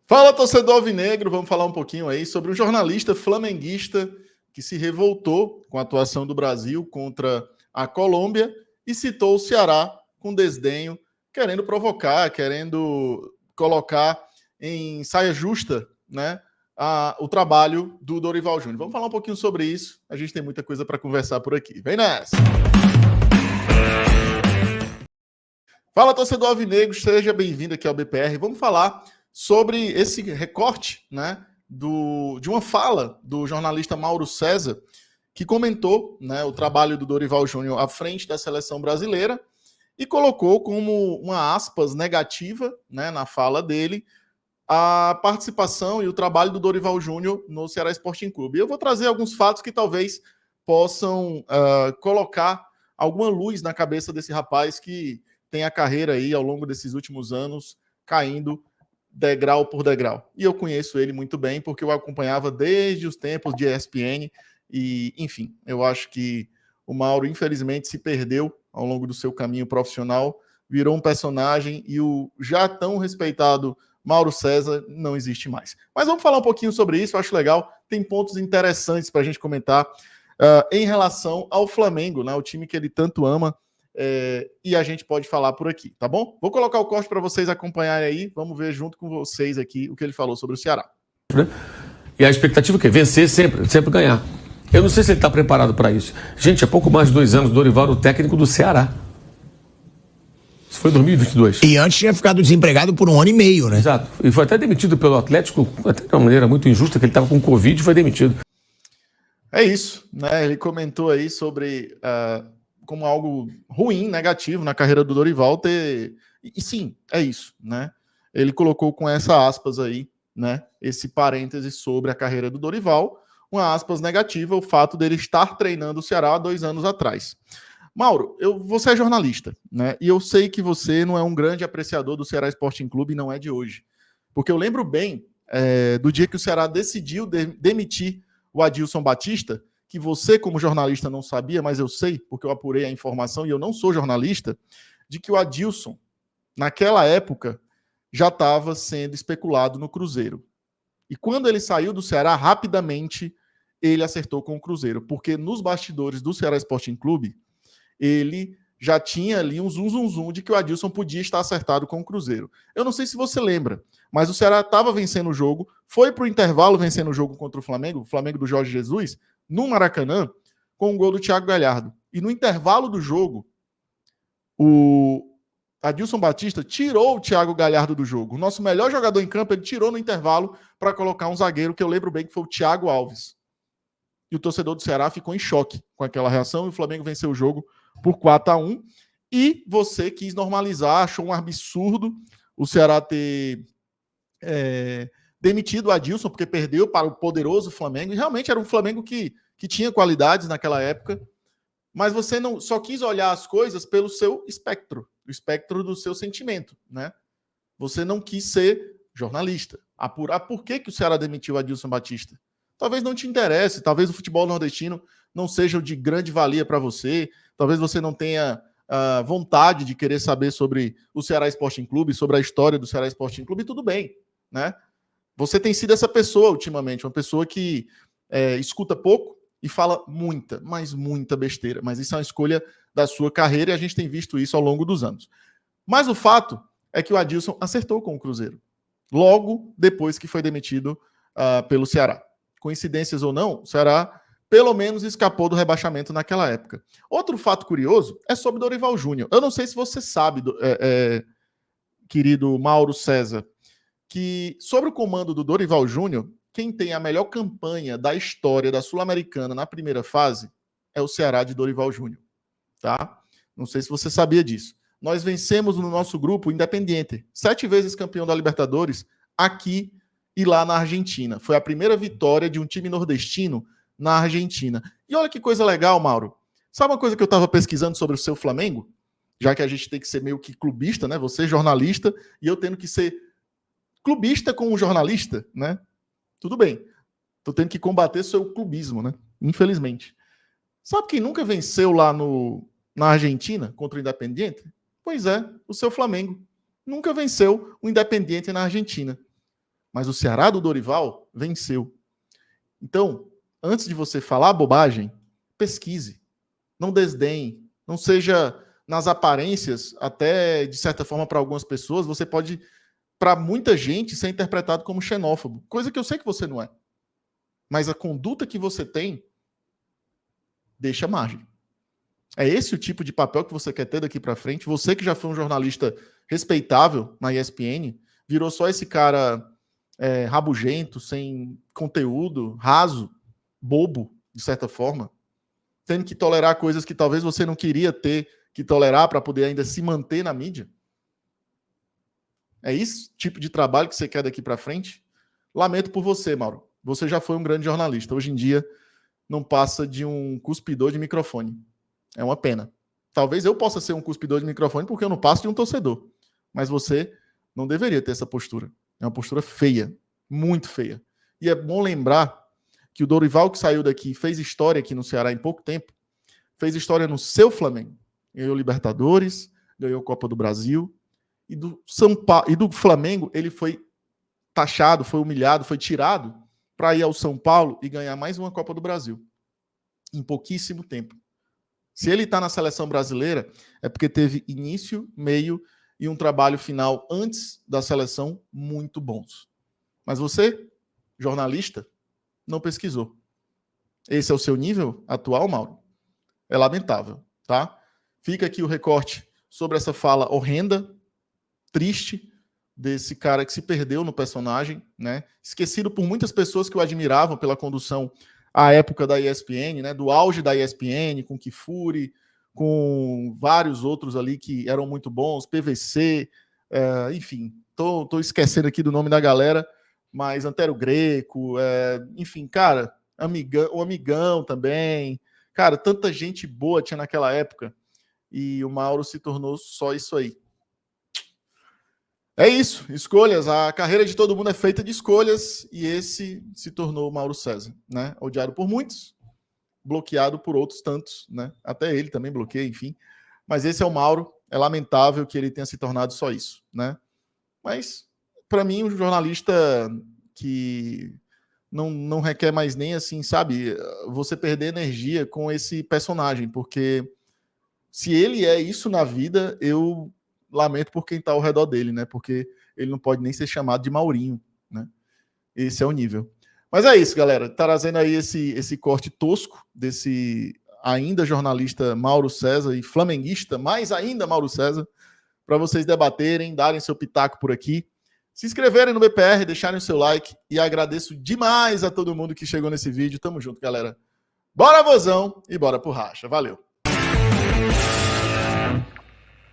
Fala, torcedor alvinegro, vamos falar um pouquinho aí sobre um jornalista flamenguista que se revoltou com a atuação do Brasil contra a Colômbia e citou o Ceará com desdenho, querendo provocar, querendo colocar em saia justa, né, o trabalho do Dorival Júnior. Vamos falar um pouquinho sobre isso, a gente tem muita coisa para conversar por aqui. Vem nessa! Fala, torcedor alvinegro, seja bem-vindo aqui ao BPR. Vamos falar sobre esse recorte, né, de uma fala do jornalista Mauro César, que comentou, né, o trabalho do Dorival Júnior à frente da seleção brasileira e colocou como uma aspas negativa, né, na fala dele, a participação e o trabalho do Dorival Júnior no Ceará Sporting Clube. E eu vou trazer alguns fatos que talvez possam colocar alguma luz na cabeça desse rapaz que tem a carreira aí ao longo desses últimos anos caindo degrau por degrau. E eu conheço ele muito bem, porque eu acompanhava desde os tempos de ESPN, e, enfim, eu acho que o Mauro, infelizmente, se perdeu ao longo do seu caminho profissional, virou um personagem, e o já tão respeitado Mauro César não existe mais. Mas vamos falar um pouquinho sobre isso, eu acho legal, tem pontos interessantes para a gente comentar em relação ao Flamengo, né, o time que ele tanto ama, e a gente pode falar por aqui, tá bom? Vou colocar o corte para vocês acompanharem aí, vamos ver junto com vocês aqui o que ele falou sobre o Ceará. E a expectativa é que vencer sempre ganhar. Eu não sei se ele está preparado para isso. Gente, há pouco mais de 2 anos, Dorival era o técnico do Ceará. Isso foi em 2022. E antes tinha ficado desempregado por 1 ano e meio, né? Exato. E foi até demitido pelo Atlético, até de uma maneira muito injusta, que ele estava com Covid e foi demitido. É isso, né? Ele comentou aí sobre como algo ruim, negativo na carreira do Dorival ter... E sim, é isso, né? Ele colocou com essa aspas aí, né? Esse parêntese sobre a carreira do Dorival, uma aspas negativa, o fato dele estar treinando o Ceará há 2 anos atrás. Mauro, você é jornalista, né? E eu sei que você não é um grande apreciador do Ceará Sporting Clube, não é de hoje. Porque eu lembro bem do dia que o Ceará decidiu demitir o Adilson Batista, que você, como jornalista, não sabia, mas eu sei, porque eu apurei a informação e eu não sou jornalista, de que o Adilson, naquela época, já estava sendo especulado no Cruzeiro. E quando ele saiu do Ceará, rapidamente ele acertou com o Cruzeiro, porque nos bastidores do Ceará Sporting Clube, ele já tinha ali um zum de que o Adilson podia estar acertado com o Cruzeiro. Eu não sei se você lembra, mas o Ceará estava vencendo o jogo, foi para o intervalo vencendo o jogo contra o Flamengo do Jorge Jesus, no Maracanã, com um gol do Thiago Galhardo. E no intervalo do jogo, o Adilson Batista tirou o Thiago Galhardo do jogo. O nosso melhor jogador em campo, ele tirou no intervalo para colocar um zagueiro, que eu lembro bem que foi o Thiago Alves. E o torcedor do Ceará ficou em choque com aquela reação e o Flamengo venceu o jogo por 4-1. E você quis normalizar, achou um absurdo o Ceará ter demitido o Adilson, porque perdeu para o poderoso Flamengo. E realmente era um Flamengo que tinha qualidades naquela época. Mas você não só quis olhar as coisas pelo seu espectro, o espectro do seu sentimento, né? Você não quis ser jornalista, apurar por que o Ceará demitiu o Adilson Batista. Talvez não te interesse, talvez o futebol nordestino não seja de grande valia para você, talvez você não tenha vontade de querer saber sobre o Ceará Sporting Clube, sobre a história do Ceará Sporting Clube, tudo bem, né? Você tem sido essa pessoa ultimamente, uma pessoa que escuta pouco e fala muita, mas muita besteira, mas isso é uma escolha da sua carreira e a gente tem visto isso ao longo dos anos. Mas o fato é que o Adilson acertou com o Cruzeiro, logo depois que foi demitido pelo Ceará. Coincidências ou não, o Ceará pelo menos escapou do rebaixamento naquela época. Outro fato curioso é sobre Dorival Júnior. Eu não sei se você sabe, querido Mauro César, que sobre o comando do Dorival Júnior, quem tem a melhor campanha da história da Sul-Americana na primeira fase é o Ceará de Dorival Júnior. Tá? Não sei se você sabia disso. Nós vencemos no nosso grupo o Independiente, 7 vezes campeão da Libertadores, aqui e lá na Argentina. Foi a primeira vitória de um time nordestino na Argentina. E olha que coisa legal, Mauro. Sabe uma coisa que eu estava pesquisando sobre o seu Flamengo? Já que a gente tem que ser meio que clubista, né? Você jornalista e eu tendo que ser clubista com um jornalista, né? Tudo bem. Tô tendo que combater seu clubismo, né? Infelizmente. Sabe quem nunca venceu lá na Argentina contra o Independiente? Pois é, o seu Flamengo. Nunca venceu o Independiente na Argentina. mas o Ceará do Dorival venceu. Então, antes de você falar bobagem, pesquise. Não desdenhe. Não seja nas aparências, até de certa forma para algumas pessoas, você pode, para muita gente, ser interpretado como xenófobo. Coisa que eu sei que você não é. Mas a conduta que você tem deixa margem. É esse o tipo de papel que você quer ter daqui para frente? Você que já foi um jornalista respeitável na ESPN, virou só esse cara rabugento, sem conteúdo, raso, bobo, de certa forma, tendo que tolerar coisas que talvez você não queria ter que tolerar para poder ainda se manter na mídia? É esse tipo de trabalho que você quer daqui para frente? Lamento por você, Mauro. Você já foi um grande jornalista. Hoje em dia, não passa de um cuspidor de microfone. É uma pena. Talvez eu possa ser um cuspidor de microfone porque eu não passo de um torcedor. Mas você não deveria ter essa postura. É uma postura feia. Muito feia. E é bom lembrar que o Dorival, que saiu daqui, fez história aqui no Ceará em pouco tempo, fez história no seu Flamengo. Ganhou Libertadores, ganhou Copa do Brasil. E do Flamengo, ele foi taxado, foi humilhado, foi tirado para ir ao São Paulo e ganhar mais uma Copa do Brasil. Em pouquíssimo tempo. Se ele está na seleção brasileira, é porque teve início, meio e um trabalho final antes da seleção muito bons. Mas você, jornalista, não pesquisou. Esse é o seu nível atual, Mauro? É lamentável, tá? Fica aqui o recorte sobre essa fala horrenda, triste, desse cara que se perdeu no personagem, né? Esquecido por muitas pessoas que o admiravam pela condução à época da ESPN, né? Do auge da ESPN, com Kifuri, com vários outros ali que eram muito bons, PVC, enfim, tô esquecendo aqui do nome da galera, mas Antero Greco, enfim, cara, o Amigão também, cara, tanta gente boa tinha naquela época, e o Mauro se tornou só isso aí. É isso, escolhas. A carreira de todo mundo é feita de escolhas e esse se tornou o Mauro César, né? Odiado por muitos, bloqueado por outros tantos, né? Até ele também bloqueia, enfim. Mas esse é o Mauro. É lamentável que ele tenha se tornado só isso, né? Mas, para mim, um jornalista que não requer mais nem assim, sabe? Você perder energia com esse personagem, porque se ele é isso na vida, eu lamento por quem está ao redor dele, né? Porque ele não pode nem ser chamado de Maurinho, né? Esse é o nível. Mas é isso, galera. Trazendo aí esse corte tosco desse ainda jornalista Mauro César e flamenguista, mais ainda Mauro César, para vocês debaterem, darem seu pitaco por aqui, se inscreverem no BPR, deixarem o seu like e agradeço demais a todo mundo que chegou nesse vídeo. Tamo junto, galera. Bora, vozão, e bora pro racha. Valeu!